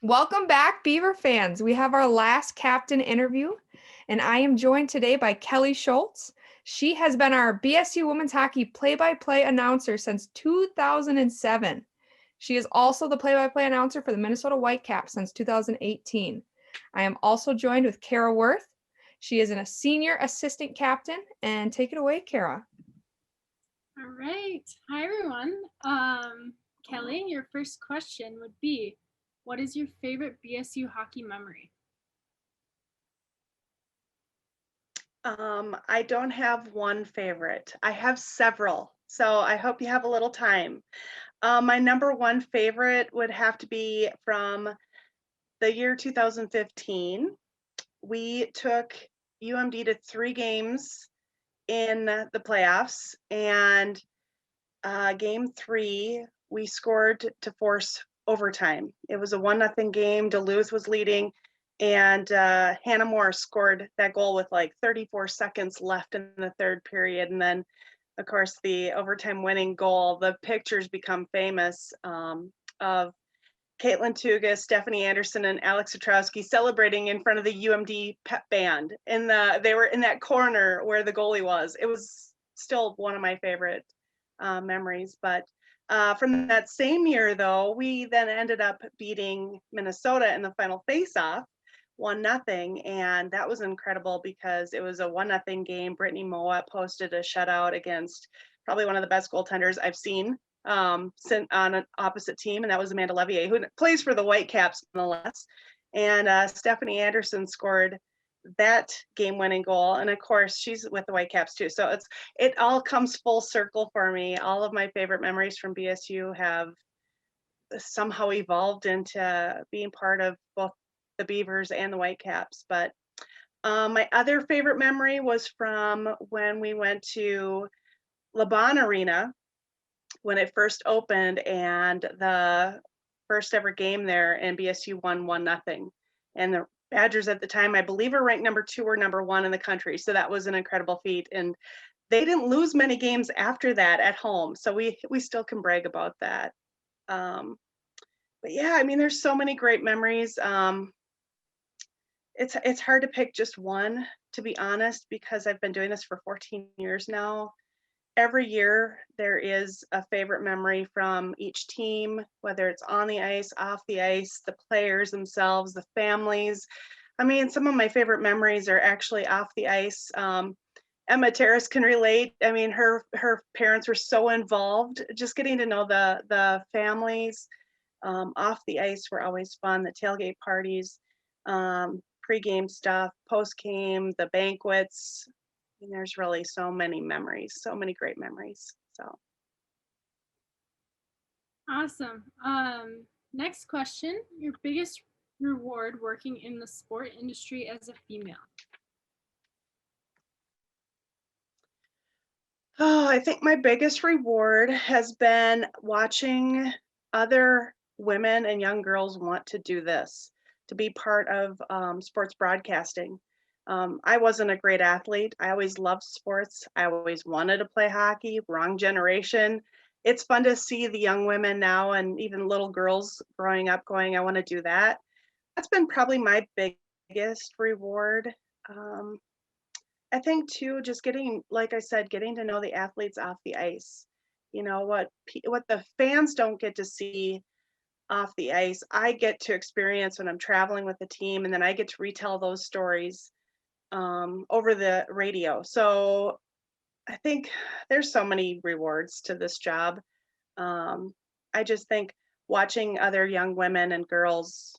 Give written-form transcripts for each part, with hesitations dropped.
Welcome back, Beaver fans. We have our last captain interview, and I am joined today by Kelly Schultz. She has been our BSU women's hockey play-by-play announcer since 2007. She is also the play-by-play announcer for the Minnesota Whitecaps since 2018. I am also joined with Kara Werth. She is a senior assistant captain, and take it away, Kara. All right. Hi, everyone. Kelly, your first question would be, what is your favorite BSU hockey memory? I don't have one favorite. I have several, so I hope you have a little time. My number one favorite would have to be from the year 2015. We took UMD to 3 games in the playoffs, and game 3, we scored to force overtime. It was a 1-0 game. Duluth was leading, and Hannah Moore scored that goal with like 34 seconds left in the third period. And then, of course, the overtime winning goal. The pictures become famous of Caitlin Tuga, Stephanie Anderson, and Alex Satrowski celebrating in front of the UMD pep band. They were in that corner where the goalie was. It was still one of my favorite memories. But from that same year, though, we then ended up beating Minnesota in the final face-off, 1-0, and that was incredible because it was a 1-0 game. Brittany Moa posted a shutout against probably one of the best goaltenders I've seen on an opposite team, and that was Amanda Levier, who plays for the Whitecaps nonetheless. And Stephanie Anderson scored that game-winning goal, and of course she's with the Whitecaps too. So it all comes full circle for me. All of my favorite memories from BSU have somehow evolved into being part of both the Beavers and the Whitecaps. But my other favorite memory was from when we went to LeBon Arena when it first opened, and the first ever game there, and BSU won 1-0. And the Badgers at the time, I believe, are ranked number 2 or number 1 in the country. So that was an incredible feat. And they didn't lose many games after that at home. So we still can brag about that. But yeah, I mean, there's so many great memories. It's hard to pick just one, to be honest, because I've been doing this for 14 years now. Every year there is a favorite memory from each team, whether it's on the ice, off the ice, the players themselves, the families. I mean, some of my favorite memories are actually off the ice. Emma Terres can relate. I mean, her parents were so involved. Just getting to know the families off the ice were always fun. The tailgate parties, pre-game stuff, post-game, the banquets. And there's really so many memories, so many great memories. So Awesome. Next question, your biggest reward working in the sport industry as a female? Oh, I think my biggest reward has been watching other women and young girls want to do this, to be part of sports broadcasting. I wasn't a great athlete. I always loved sports. I always wanted to play hockey, wrong generation. It's fun to see the young women now and even little girls growing up going, I want to do that. That's been probably my biggest reward. I think too, just getting, like I said, getting to know the athletes off the ice. You know, what the fans don't get to see off the ice, I get to experience when I'm traveling with the team, and then I get to retell those stories over the radio. So I think there's so many rewards to this job. I just think watching other young women and girls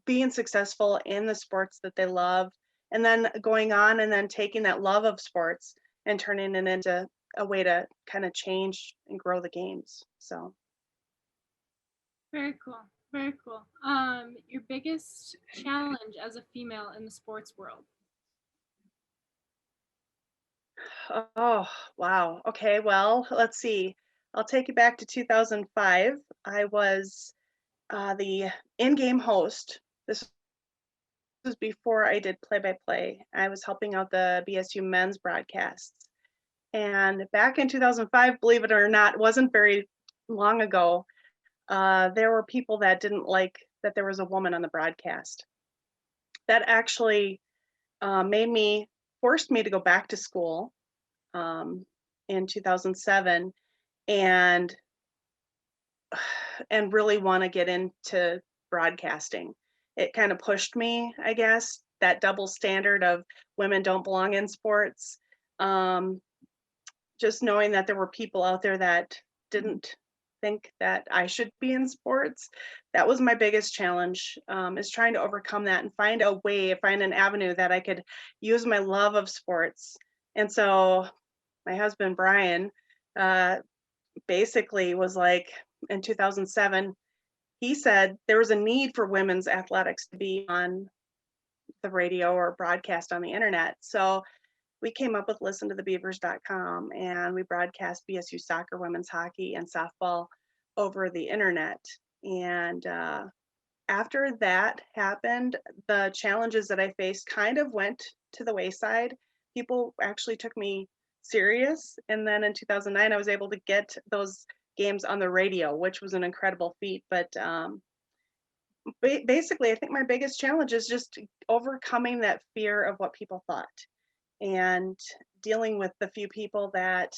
being successful in the sports that they love, and then going on and then taking that love of sports and turning it into a way to kind of change and grow the games. So Very cool. Very cool. Your biggest challenge as a female in the sports world? oh wow, okay, well, let's see, I'll take you back to 2005. I was the in-game host. This was before I did play-by-play. I was helping out the BSU men's broadcasts. And back in 2005, believe it or not, wasn't very long ago, there were people that didn't like that there was a woman on the broadcast. That actually forced me to go back to school in 2007 and really want to get into broadcasting. It kind of pushed me, I guess, that double standard of women don't belong in sports. Just knowing that there were people out there that didn't think that I should be in sports, that was my biggest challenge, is trying to overcome that and find an avenue that I could use my love of sports. And so my husband, Brian, basically was like, in 2007, he said there was a need for women's athletics to be on the radio or broadcast on the internet. So we came up with listentothebeavers.com, and we broadcast BSU soccer, women's hockey, and softball over the internet. And after that happened, the challenges that I faced kind of went to the wayside. People actually took me serious. And then in 2009, I was able to get those games on the radio, which was an incredible feat. But basically, I think my biggest challenge is just overcoming that fear of what people thought and dealing with the few people that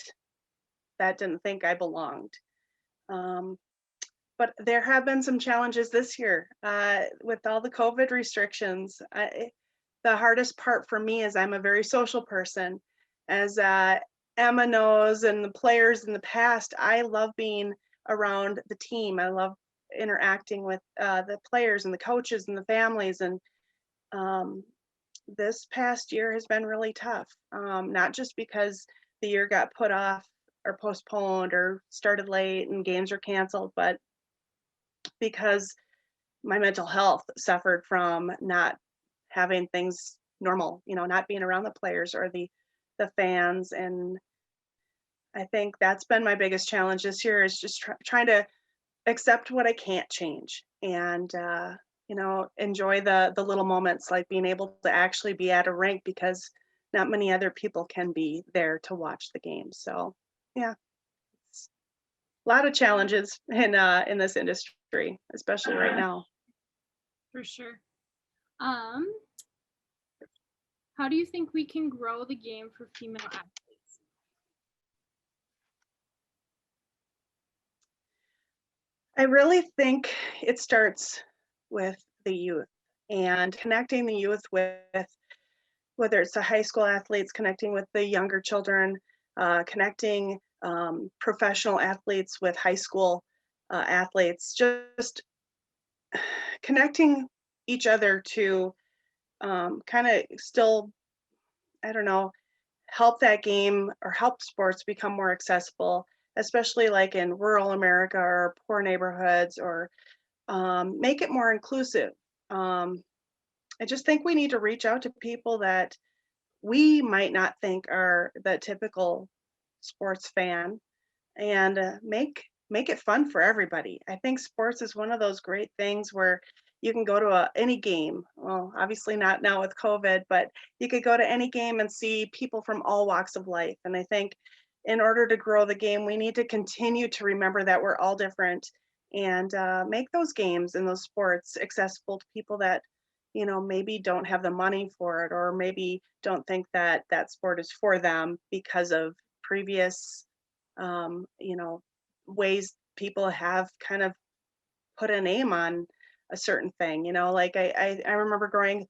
didn't think I belonged. But there have been some challenges this year with all the COVID restrictions. The hardest part for me is I'm a very social person. As Emma knows, and the players in the past, I love being around the team. I love interacting with the players and the coaches and the families. And this past year has been really tough, not just because the year got put off or postponed or started late and games were canceled, but because my mental health suffered from not having things normal, not being around the players or the fans. And I think that's been my biggest challenge this year, is just trying to accept what I can't change and enjoy the little moments, like being able to actually be at a rink, because not many other people can be there to watch the game. So yeah, it's a lot of challenges in this industry, especially right now. For sure. How do you think we can grow the game for female athletes? I really think it starts with the youth and connecting the youth with, whether it's the high school athletes, connecting with the younger children, connecting professional athletes with high school athletes, just connecting each other to kind of still, I don't know, help that game or help sports become more accessible, especially like in rural America or poor neighborhoods, or make it more inclusive. I just think we need to reach out to people that we might not think are the typical sports fan, and make it fun for everybody. I think sports is one of those great things where you can go to any game. Well, obviously not now with COVID, but you could go to any game and see people from all walks of life. And I think in order to grow the game, we need to continue to remember that we're all different, and make those games and those sports accessible to people that maybe don't have the money for it, or maybe don't think that that sport is for them because of previous ways people have kind of put a name on a certain thing. Like I remember growing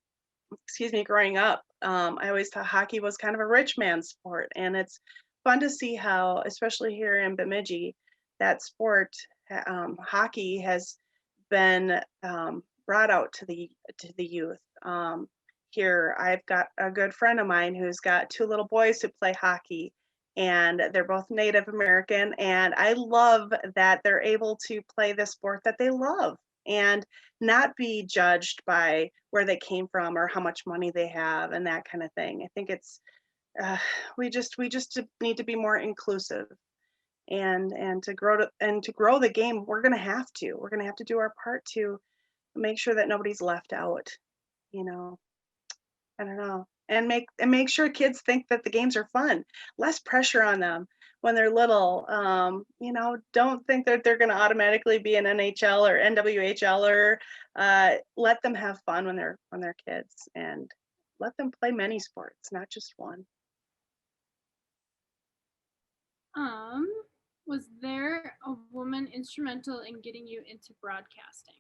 up, I always thought hockey was kind of a rich man's sport, and it's fun to see how, especially here in Bemidji, that sport, hockey, has been brought out to the youth. Here, I've got a good friend of mine who's got two little boys who play hockey, and they're both Native American, and I love that they're able to play the sport that they love and not be judged by where they came from or how much money they have and that kind of thing. I think it's we just need to be more inclusive, and to grow the game. We're gonna have to do our part to make sure that nobody's left out. I don't know, and make sure kids think that the games are fun. Less pressure on them. when they're little. Don't think that they're going to automatically be an NHL or NWHLer. Let them have fun when they're kids, and let them play many sports, not just one. Was there a woman instrumental in getting you into broadcasting?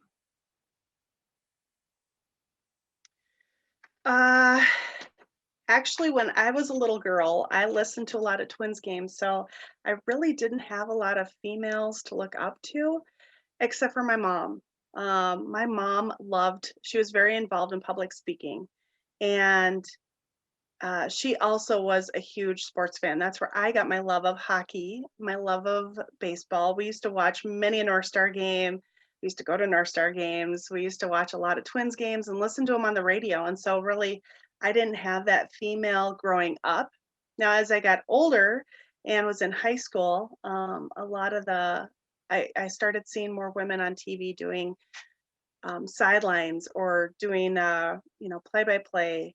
Actually, when I was a little girl, I listened to a lot of Twins games, so I really didn't have a lot of females to look up to, except for my mom. My mom she was very involved in public speaking, and she also was a huge sports fan. That's where I got my love of hockey, my love of baseball. We used to watch many a North Star game. We used to go to North Star games. We used to watch a lot of Twins games and listen to them on the radio. And so, really, I didn't have that female growing up. Now, as I got older and was in high school, I started seeing more women on TV doing sidelines or doing, play-by-play.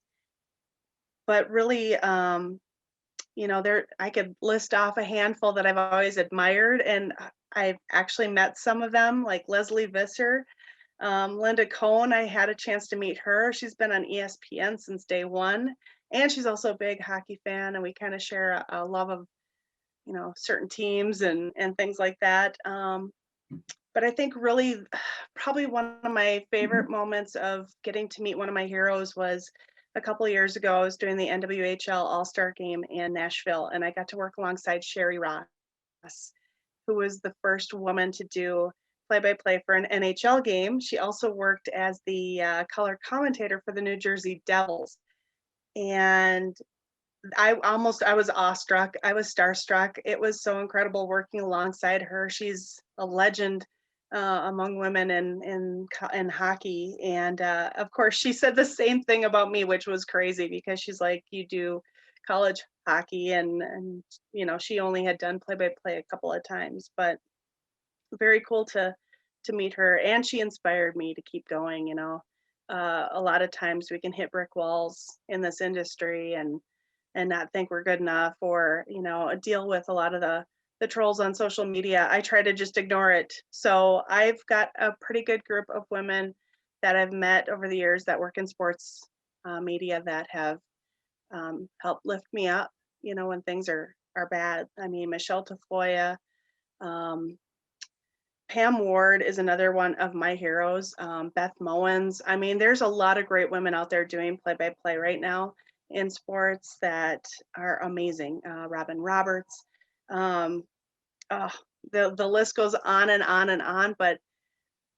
But really, I could list off a handful that I've always admired, and I've actually met some of them, like Leslie Visser, Linda Cohn. I had a chance to meet her. She's been on ESPN since day one, and she's also a big hockey fan, and we kind of share a love of, certain teams and things like that. But I think really probably one of my favorite moments of getting to meet one of my heroes was a couple of years ago. I was doing the NWHL All-Star game in Nashville, and I got to work alongside Sherry Ross, who was the first woman to do play-by-play for an NHL game. She also worked as the color commentator for the New Jersey Devils. And I was awestruck. I was starstruck. It was so incredible working alongside her. She's a legend among women in hockey. And of course, she said the same thing about me, which was crazy because she's like, you do college hockey, and she only had done play-by-play a couple of times, but very cool to meet her. And she inspired me to keep going. A lot of times we can hit brick walls in this industry and not think we're good enough, or deal with a lot of the trolls on social media. I try to just ignore it. So I've got a pretty good group of women that I've met over the years that work in sports media that have helped lift me up, when things are bad. I mean, Michelle Tafoya, Pam Ward is another one of my heroes. Beth Mowens. I mean, there's a lot of great women out there doing play-by-play right now in sports that are amazing. Robin Roberts. The list goes on and on and on, but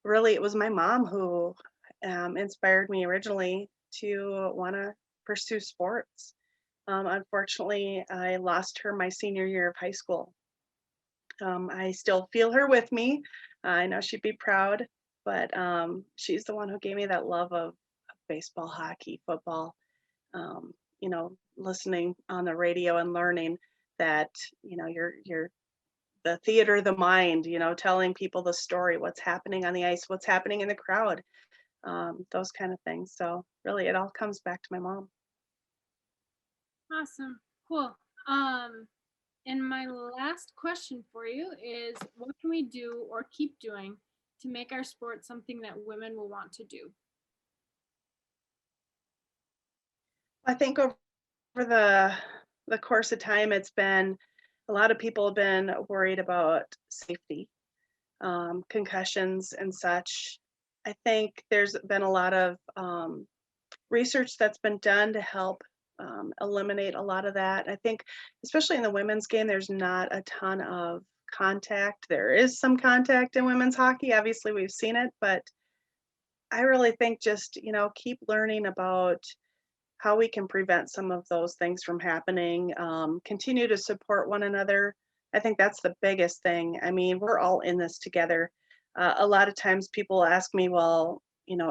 really it was my mom who inspired me originally to want to pursue sports. Unfortunately, I lost her my senior year of high school. I still feel her with me. I know she'd be proud, but she's the one who gave me that love of baseball, hockey, football, listening on the radio and learning that, you're the theater of the mind, telling people the story, what's happening on the ice, what's happening in the crowd, those kind of things. So really it all comes back to my mom. Awesome. Cool. And my last question for you is, what can we do or keep doing to make our sport something that women will want to do? I think over the course of time, it's been a lot of people have been worried about safety, concussions and such. I think there's been a lot of research that's been done to help eliminate a lot of that. I think, especially in the women's game, there's not a ton of contact. There is some contact in women's hockey. Obviously, we've seen it, but I really think just, keep learning about how we can prevent some of those things from happening, continue to support one another. I think that's the biggest thing. I mean, we're all in this together. A lot of times people ask me, well,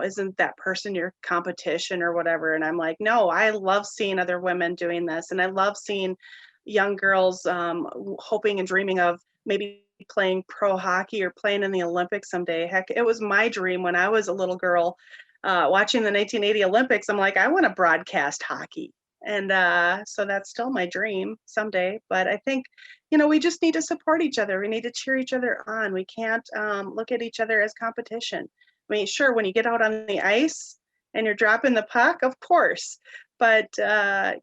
isn't that person your competition or whatever? And I'm like, no, I love seeing other women doing this. And I love seeing young girls hoping and dreaming of maybe playing pro hockey or playing in the Olympics someday. Heck, it was my dream when I was a little girl watching the 1980 Olympics. I'm like, I want to broadcast hockey. And so that's still my dream someday. But I think, we just need to support each other. We need to cheer each other on. We can't look at each other as competition. I mean, sure, when you get out on the ice and you're dropping the puck, of course. But, I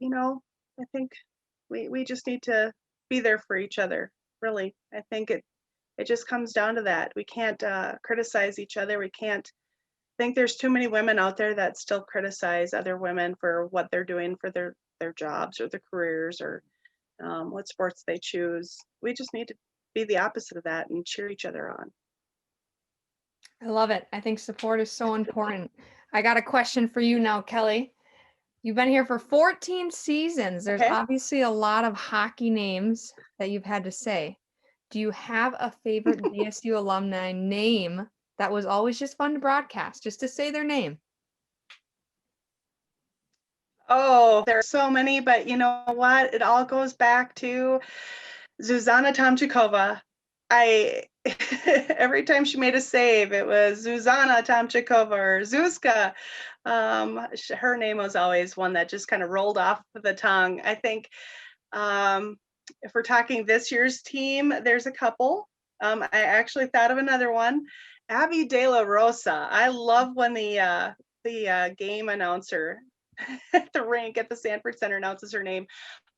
think we just need to be there for each other, really. I think it just comes down to that. We can't criticize each other. We can't think there's too many women out there that still criticize other women for what they're doing for their jobs or their careers or what sports they choose. We just need to be the opposite of that and cheer each other on. I love it. I think support is so important. I got a question for you now, Kelly. You've been here for 14 seasons. There's Okay. obviously a lot of hockey names that you've had to say. Do you have a favorite BSU alumni name that was always just fun to broadcast, just to say their name? Oh, there are so many, but you know what? It all goes back to Zuzana Tomchikova. Every time she made a save, it was Zuzana Tomchikova or Zuzka. Her name was always one that just kind of rolled off the tongue. I think if we're talking this year's team, there's a couple. I actually thought of another one, Abby De La Rosa. I love when the game announcer at the rink at the Sanford Center announces her name.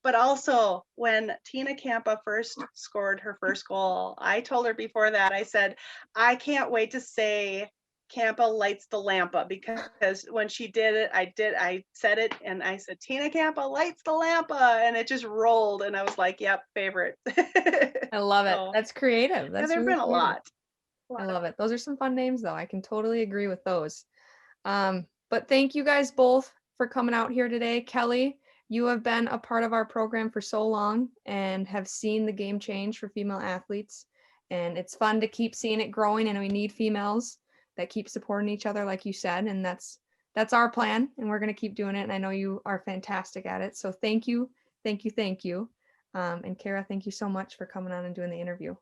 But also when Tina Campa first scored her first goal, I told her before that, I said, I can't wait to say Campa lights the lampa, because when she did it, I said it and I said, Tina Campa lights the lampa, and it just rolled. And I was like, yep, favorite. I love it. So, That's creative. That's there've really been a creative. lot. I love it. Those are some fun names, though. I can totally agree with those. But thank you guys both for coming out here today. Kelly, you have been a part of our program for so long and have seen the game change for female athletes. And it's fun to keep seeing it growing, and we need females that keep supporting each other, like you said. And that's our plan, and we're going to keep doing it. And I know you are fantastic at it. So thank you. Thank you. Thank you. And Kara, thank you so much for coming on and doing the interview.